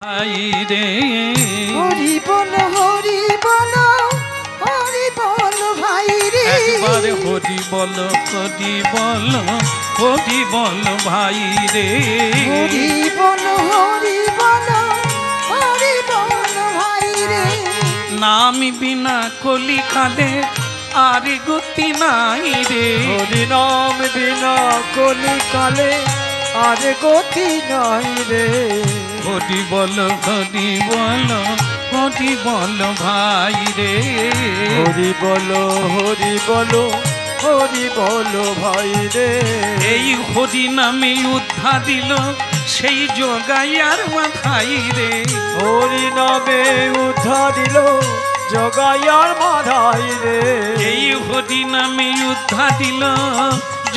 ভাই রে হরি বল হরি বল হরি বল ভাই রে একবারে হরি বল হরি বল হরি বল ভাই রে হরি বল হরি বল হরি বল ভাই রে নাম বিনা কলি কালে আর গতি নাই রে হরি নাম বিনা কলি কালে আর গতি নাই রে। হরি বল হরি বল হরি বল ভাই রে হরি বলো হরি বলো হরি বলো ভাই রে। এই হরি নামে উদ্ধার দিল সেই জগাইয়ার মাথায় রে হরি নামে উদ্ধার দিল জগাইয়ার মাধাই রে। এই হরি নামে উদ্ধার দিল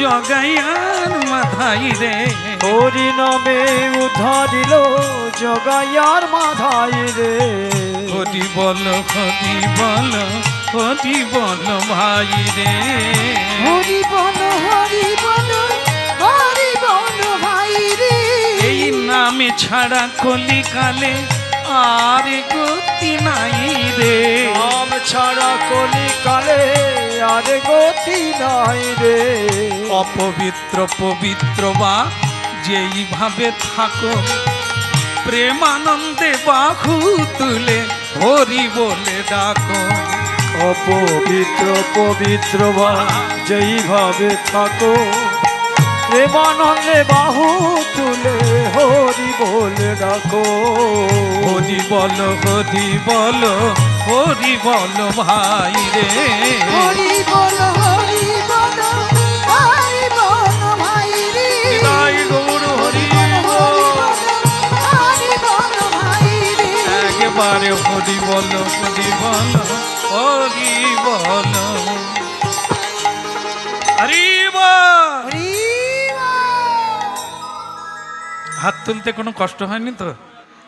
জগাইয়ার মাথায় রে হরি নামে উদ্ধার দিল জগাইয়ার মাধাই রে। হরি বল হরি বল হরি বল ভাই রে হরি বল হরি বল হরি বল ভাই রে এই নামে ছাড়া কলিকালে আর গতি নাই রে নাম ছাড়া কলি কালে আর গতি নাই রে। অপবিত্র পবিত্র বা যেইভাবে থাকো প্রেমানন্দে বাহু তুলে হরি বলে ডাকো অপবিত্র পবিত্র বা যেইভাবে থাকো প্রেমানন্দে বাহু তুলে হরি বলে ডাকো। হরি বল হরি বল হরি বল ভাই রে হরি বল হরি বল হরি বল ভাই রে হৃদয় গৌর হরি বল। হরি বল ভাই রে একেবারে হরি বল হরি বল হরি বল হরি বল। হরি বল। হাত তুলতে কোনো কষ্ট হয়নি তো?